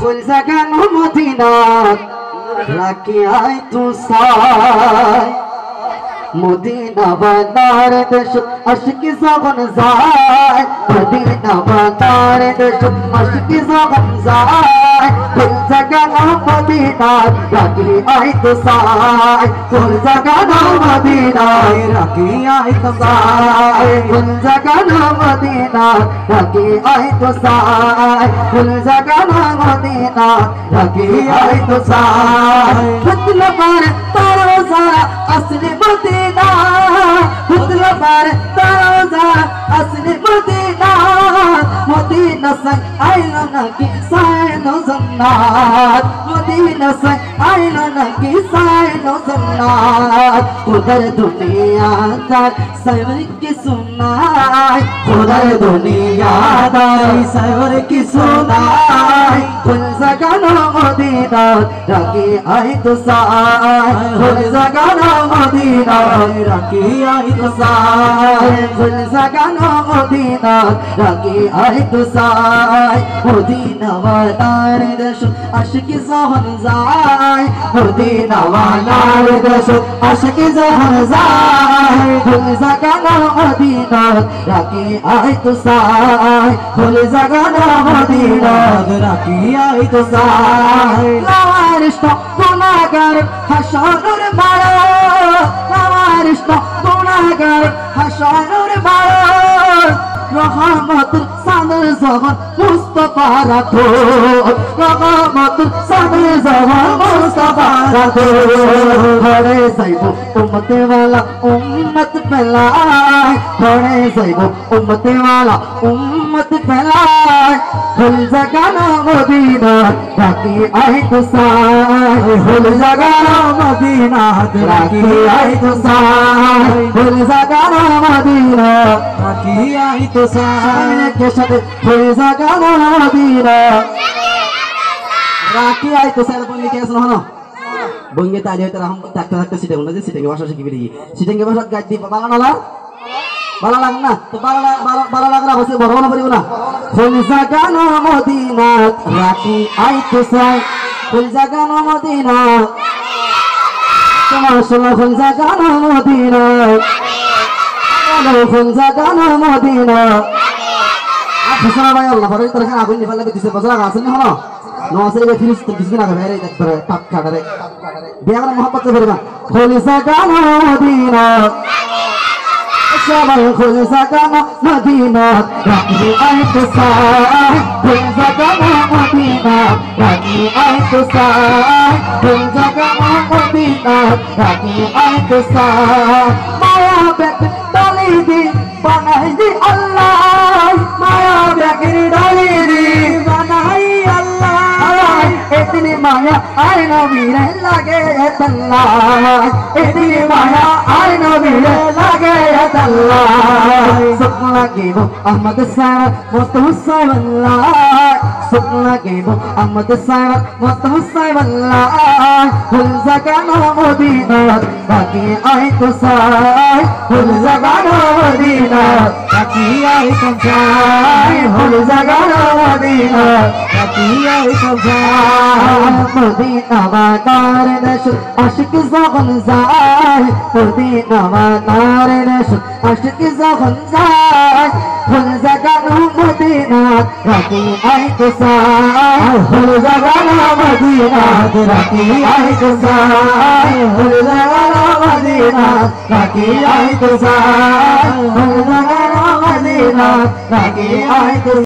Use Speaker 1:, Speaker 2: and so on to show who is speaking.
Speaker 1: ফুল জাগানো মদিনাত রাখি আয় তু সায় মদিনা বানার দেশ আশিকি যখন যায় মদিনা বানার দেশ আশিকি যখন যায় ফুল জাগানো মদিনাত রাখি আয় তু সায় ফুল জাগানো মদিনাত রাখি আয় তু সায় ফুল জাগানো মদিনাত রাখি আয় তু সায় ফুল জাগানো মদিনাত রাখি আয় তু সায় ফুল পার তারা যারা আসলে মদিনা ফুল পার তারা যারা আসলে মদিনা মদিনা সে আইলো নাকি সাইনো জান্নাত মদিনা সে আইলো নাকি সাইনো জান্নাত উধর দুনিয়া দার সৈর কি সুনাই উধর দুনিয়া দার সৈর কি সুনাই ফুল জাগানো মদিনা রাখি আই তো সাই ফুল জাগানো মদিনা রাখি আই তো সাই ফুল জাগানো মদিনা রাখি আই তো সাই মদিনা ওয়ালার দেশ আশিকি যখন যায় মদিনা ওয়ালার দেশ আশিকি যখন যায় ফুল জাগানো মদিনা রাখি আই তো সাই ফুল জাগানো মদিনা রাখি আই তো সাই লাওয়ারিশ গুনাহগার হাসরের বাড়া লাওয়ারিশ গুনাহগার হাসরের বাড়া রহমতুল সাদের জবান মুস্তাফা রাখো রহমতুল সাদের জবান মুস্তাফা রাখো ঘরে যাইব উম্মতে ওয়ালা উম্মত পেলায় ঘরে যাইব উম্মতে ওয়ালা উম্মত পেলায় ফুল জাগানো মদিনা রাখি আই তো সাই ফুল জাগানো মদিনা রাখি আই তো সাই ফুল জাগানো মদিনা রাখি আই তো সাই কে সাথে ফুল জাগানো মদিনা রাখি আই তো সাই বললি কে শোনো না বঙ্গে তালি হইতে রাম থাকতে থাকতে সিটে বলে যে সিটেকে ভাষা শিখবি রে সিটেকে ভাষা গাই দি বাংলা ভালো লাগে না তো ভালো লাগে না বসে বড় না পারিব না ফুল জাগানো মদিনা রাখি আই তো সাই ফুল জাগানো মদিনা তোমার সোনা ফুল জাগানো মদিনা ফুল জাগানো মদিনা আফসানা ভাই আল্লাহ পরে তোর এখানে আগুন নিভালে দিছে বজরা আছে না হলো নওয়াজের বে ফিরিস তো কিছু না বেরে একবারে টাপ কাটারে বিয়ার মোহাম্মত করে না ফুল জাগানো মদিনা সবাই ফুল জাগানো মদিনা রাখি আই তো সাই ফুল জাগানো মদিনা রাখি আই তো সাই ফুল জাগানো মদিনা রাখি আই তো সাই মায়া বেক ডালি দি বানাই দি আল্লাহ মায়া বেক ডালি দি বানাই আল্লাহ এতনি মায়া আই নবীরে লাগে আল্লাহ এতনি মায়া আই নবীরে লাগে सुख लगे अहमद साहब मस्त हुसैन अल्लाह सुख लगे अहमद साहब मस्त हुसैन अल्लाह फुल जगानो मदीना बाकी आए तो साय फुल जगानो मदीना बाकी आए तो साय फुल जगानो मदीना बाकी आए तो साय मदीना वादार देश आशिक जगन जाय मदीना वादार देश आशिक जगन जाय फुल जगानो मदीना राखी आए तो साय फुल जगानो मदीना राखी आए तो साय फुल जगानो मदीना राखी आए तो साय फुल जगानो मदीना राखी आए तो